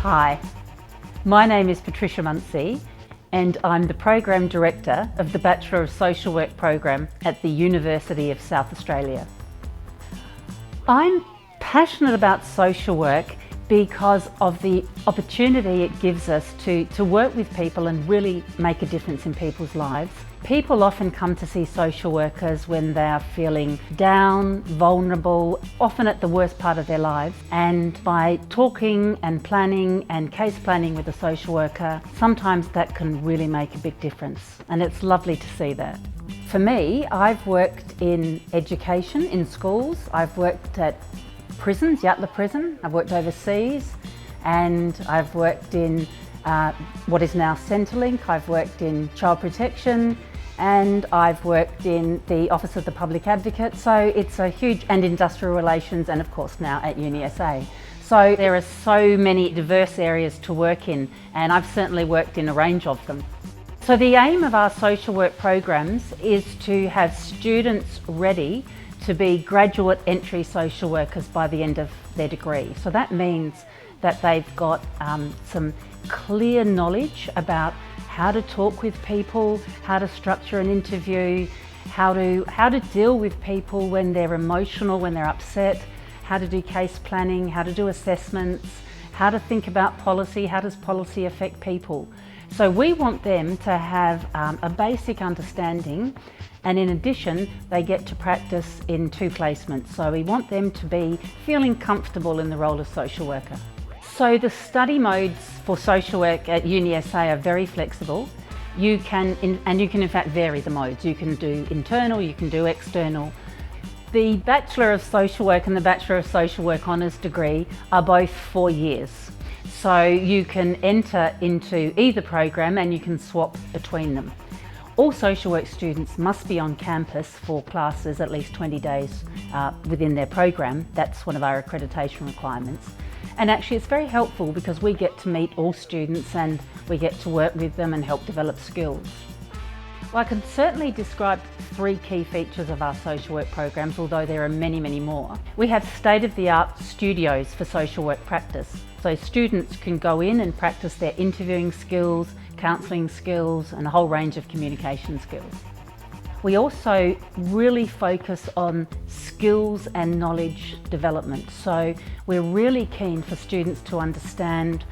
Hi, my name is Patricia Munsey and I'm the Program Director of the Bachelor of Social Work program at the University of South Australia. I'm passionate about social work because of the opportunity it gives us to work with people and really make a difference in people's lives. People often come to see social workers when they are feeling down, vulnerable, often at the worst part of their lives. And by talking and planning and case planning with a social worker, sometimes that can really make a big difference. And it's lovely to see that. For me, I've worked in education, in schools. I've worked at prisons, Yatala Prison. I've worked overseas, and I've worked in what is now Centrelink. I've worked in child protection, and I've worked in the Office of the Public Advocate. So it's a huge, and industrial relations, and of course now at UniSA. So there are so many diverse areas to work in, and I've certainly worked in a range of them. So the aim of our social work programs is to have students ready to be graduate entry social workers by the end of their degree. So that means that they've got some clear knowledge about how to talk with people, how to structure an interview, how to deal with people when they're emotional, when they're upset, how to do case planning, how to do assessments, how to think about policy, how does policy affect people. So we want them to have a basic understanding, and in addition they get to practice in 2 placements. So we want them to be feeling comfortable in the role of social worker. So the study modes for social work at UniSA are very flexible. You can in fact vary the modes. You can do internal, you can do external. The Bachelor of Social Work and the Bachelor of Social Work Honours degree are both 4 years. So you can enter into either program and you can swap between them. All social work students must be on campus for classes at least 20 days within their program. That's one of our accreditation requirements. And actually it's very helpful because we get to meet all students and we get to work with them and help develop skills. Well, I can certainly describe 3 key features of our social work programs, although there are many, many more. We have state-of-the-art studios for social work practice. So students can go in and practice their interviewing skills, counselling skills, and a whole range of communication skills. We also really focus on skills and knowledge development. So we're really keen for students to understand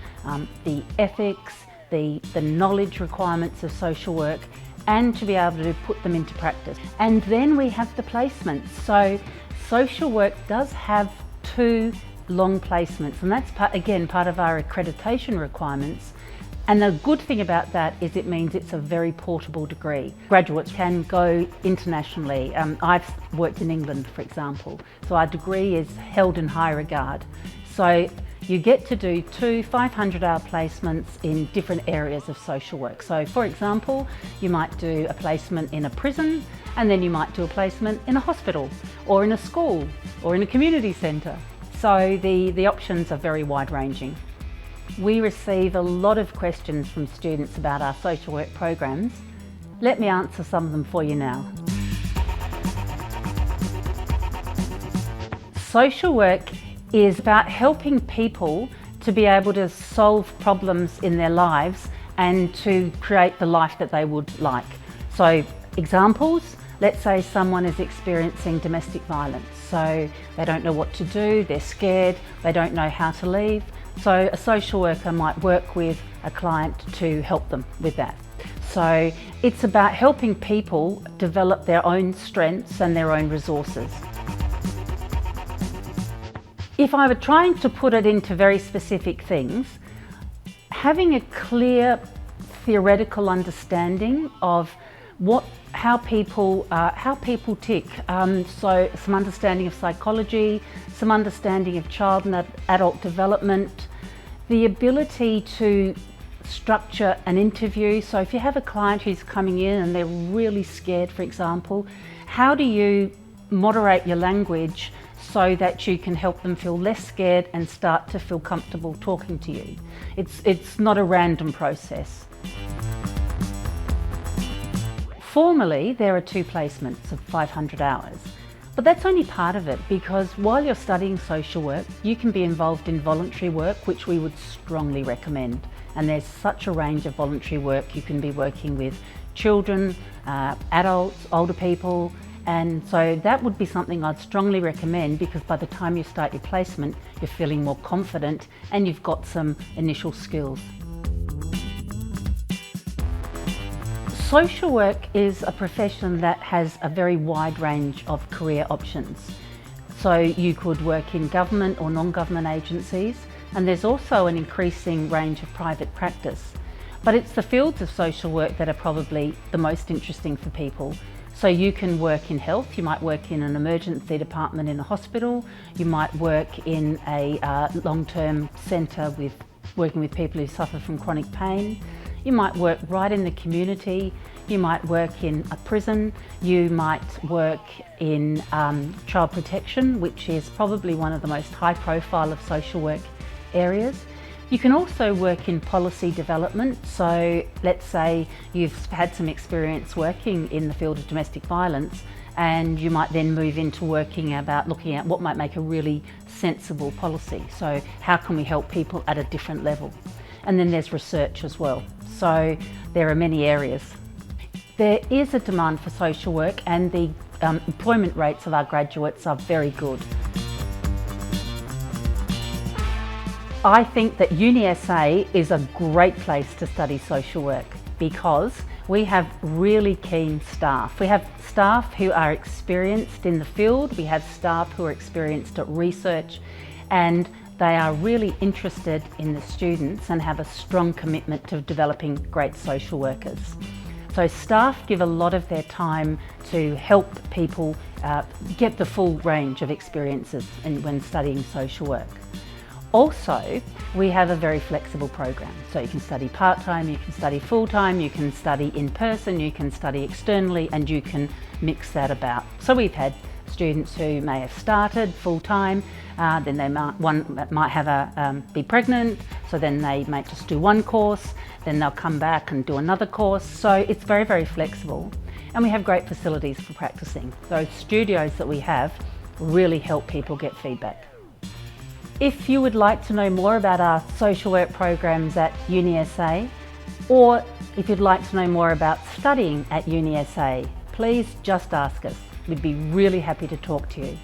the ethics, the knowledge requirements of social work, and to be able to put them into practice. And then we have the placements. So social work does have 2 long placements, and that's again part of our accreditation requirements. And the good thing about that is it means it's a very portable degree. Graduates can go internationally. I've worked in England, for example, so our degree is held in high regard. So you get to do 2 500-hour placements in different areas of social work. So for example, you might do a placement in a prison, and then you might do a placement in a hospital, or in a school, or in a community centre. So the options are very wide-ranging. We receive a lot of questions from students about our social work programs. Let me answer some of them for you now. Social work is about helping people to be able to solve problems in their lives and to create the life that they would like. So examples, let's say someone is experiencing domestic violence. So they don't know what to do, they're scared, they don't know how to leave. So a social worker might work with a client to help them with that. So it's about helping people develop their own strengths and their own resources. If I were trying to put it into very specific things, having a clear theoretical understanding of how people tick. So some understanding of psychology, some understanding of child and adult development, the ability to structure an interview. So if you have a client who's coming in and they're really scared, for example, how do you moderate your language so that you can help them feel less scared and start to feel comfortable talking to you? It's not a random process. Formally, there are 2 placements of 500 hours. But that's only part of it, because while you're studying social work, you can be involved in voluntary work, which we would strongly recommend. And there's such a range of voluntary work. You can be working with children, adults, older people, and so that would be something I'd strongly recommend, because by the time you start your placement, you're feeling more confident and you've got some initial skills. Social work is a profession that has a very wide range of career options. So you could work in government or non-government agencies, and there's also an increasing range of private practice. But it's the fields of social work that are probably the most interesting for people. So you can work in health, you might work in an emergency department in a hospital, you might work in a long-term centre working with people who suffer from chronic pain. You might work right in the community, you might work in a prison, you might work in child protection, which is probably one of the most high profile of social work areas. You can also work in policy development. So let's say you've had some experience working in the field of domestic violence, and you might then move into looking at what might make a really sensible policy. So how can we help people at a different level? And then there's research as well. So there are many areas. There is a demand for social work, and the employment rates of our graduates are very good. I think that UniSA is a great place to study social work, because we have really keen staff. We have staff who are experienced in the field, we have staff who are experienced at research, and they are really interested in the students and have a strong commitment to developing great social workers. So staff give a lot of their time to help people get the full range of experiences when studying social work. Also, we have a very flexible program. So you can study part-time, you can study full-time, you can study in person, you can study externally, and you can mix that about. So we've had students who may have started full-time, then they might be pregnant, so then they might just do one course, then they'll come back and do another course. So it's very, very flexible. And we have great facilities for practicing. Those studios that we have really help people get feedback. If you would like to know more about our social work programs at UniSA, or if you'd like to know more about studying at UniSA, please just ask us. We'd be really happy to talk to you.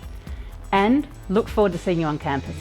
And look forward to seeing you on campus.